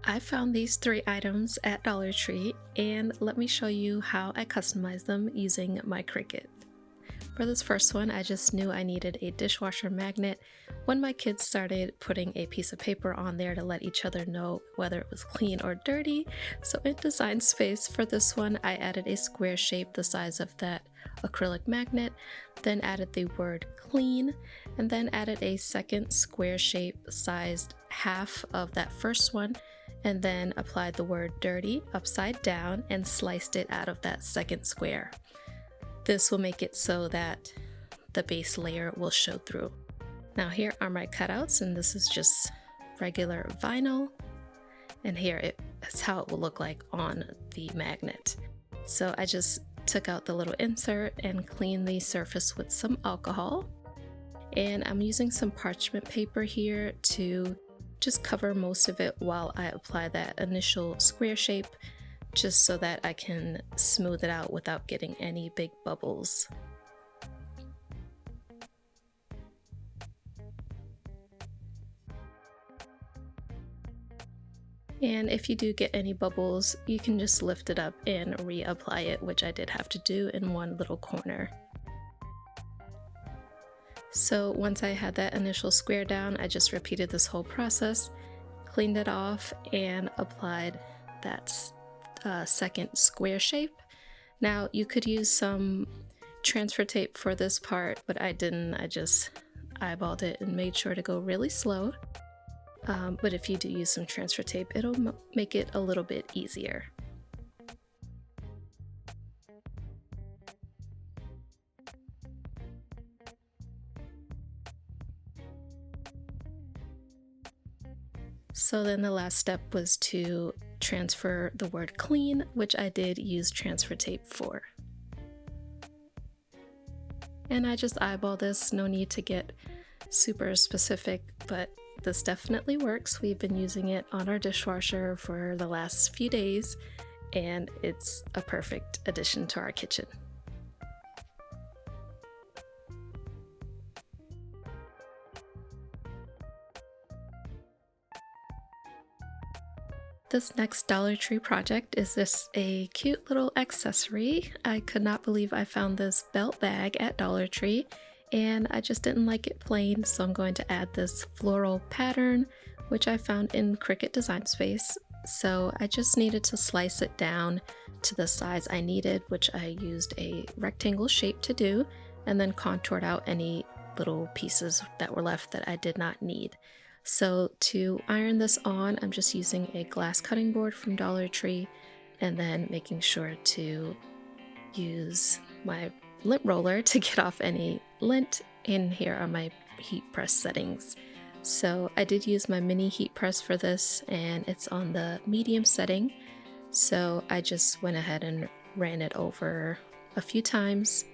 I found these three items at Dollar Tree, and let me show you how I customized them using my Cricut. For this first one, I just knew I needed a dishwasher magnet when my kids started putting a piece of paper on there to let each other know whether it was clean or dirty. So in Design Space for this one, I added a square shape the size of that acrylic magnet, then added the word clean, and then added a second square shape sized half of that first one, and then applied the word dirty upside down and sliced it out of that second square. This will make it so that the base layer will show through. Now here are my cutouts, and this is just regular vinyl, and here is how it will look like on the magnet. So I just took out the little insert and cleaned the surface with some alcohol, and I'm using some parchment paper here to just cover most of it while I apply that initial square shape, just so that I can smooth it out without getting any big bubbles. And if you do get any bubbles, you can just lift it up and reapply it, which I did have to do in one little corner. So once I had that initial square down, I just repeated this whole process, cleaned it off, and applied that second square shape. Now you could use some transfer tape for this part, but I didn't. I just eyeballed it and made sure to go really slow. But if you do use some transfer tape, it'll make it a little bit easier. So then the last step was to transfer the word clean, which I did use transfer tape for. And I just eyeball this, no need to get super specific, but this definitely works. We've been using it on our dishwasher for the last few days, and it's a perfect addition to our kitchen. This next Dollar Tree project is just a cute little accessory. I could not believe I found this belt bag at Dollar Tree, and I just didn't like it plain, so I'm going to add this floral pattern, which I found in Cricut Design Space. So I just needed to slice it down to the size I needed, which I used a rectangle shape to do, and then contoured out any little pieces that were left that I did not need. So to iron this on, I'm just using a glass cutting board from Dollar Tree, and then making sure to use my lint roller to get off any lint. And here are my heat press settings. So I did use my mini heat press for this, and it's on the medium setting. So I just went ahead and ran it over a few times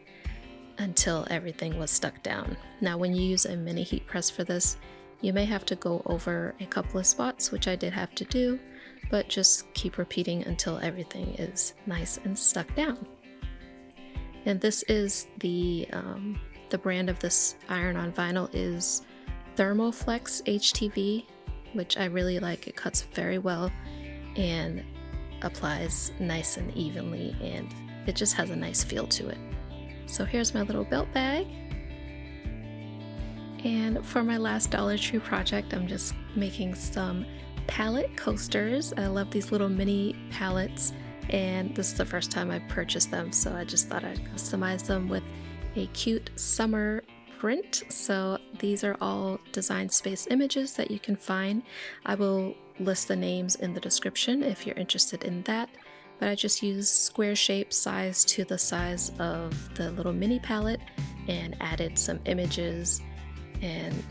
until everything was stuck down. Now when you use a mini heat press for this, you may have to go over a couple of spots, which I did have to do, but just keep repeating until everything is nice and stuck down. And this is the brand of this iron-on vinyl is Thermoflex HTV, which I really like. It cuts very well and applies nice and evenly, and it just has a nice feel to it. So here's my little belt bag. And for my last Dollar Tree project, I'm just making some pallet coasters. I love these little mini pallets, and this is the first time I've purchased them, so I just thought I'd customize them with a cute summer print. So these are all Design Space images that you can find. I will list the names in the description if you're interested in that, but I just used square shape size to the size of the little mini palette and added some images, and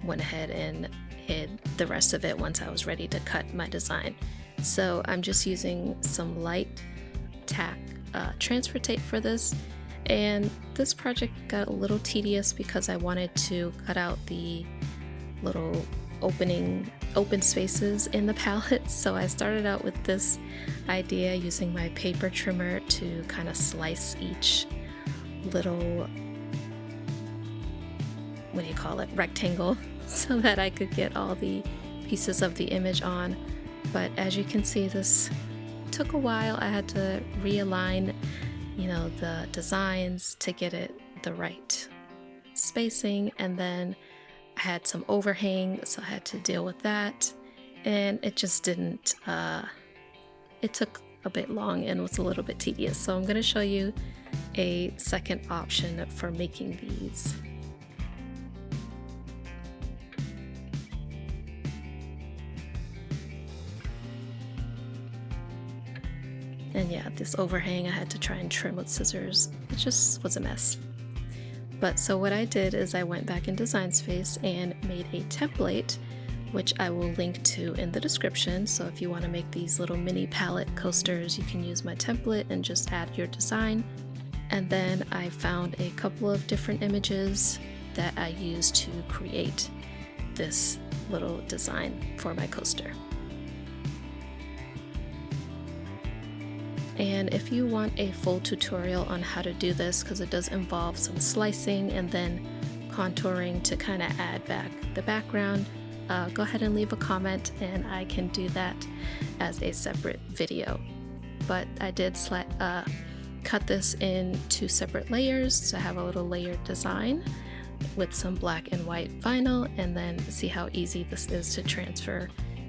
went ahead and hid the rest of it once I was ready to cut my design. So I'm just using some light tack transfer tape for this, and this project got a little tedious because I wanted to cut out the little open spaces in the palette. So I started out with this idea using my paper trimmer to kind of slice each little rectangle so that I could get all the pieces of the image on. But as you can see, this took a while. I had to realign, the designs to get it the right spacing, and then I had some overhang, so I had to deal with that, and it just didn't, it took a bit long and was a little bit tedious. So I'm going to show you a second option for making these. And yeah, this overhang I had to try and trim with scissors. It just was a mess. But so what I did is I went back in Design Space and made a template, which I will link to in the description. So if you want to make these little mini palette coasters, you can use my template and just add your design. And then I found a couple of different images that I used to create this little design for my coaster. And if you want a full tutorial on how to do this, because it does involve some slicing and then contouring to kind of add back the background, go ahead and leave a comment and I can do that as a separate video. But I did cut this in 2 separate layers to have a little layered design with some black and white vinyl, and then see how easy this is to transfer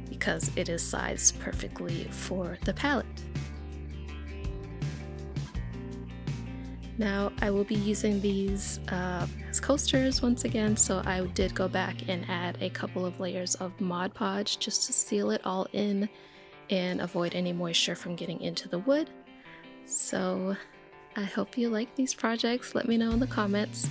because it is sized perfectly for the palette. Now I will be using these as coasters once again, so I did go back and add a couple of layers of Mod Podge just to seal it all in and avoid any moisture from getting into the wood. So I hope you like these projects. Let me know in the comments,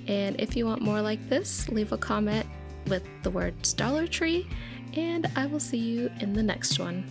and if you want more like this, leave a comment with the words Dollar Tree, and I will see you in the next one.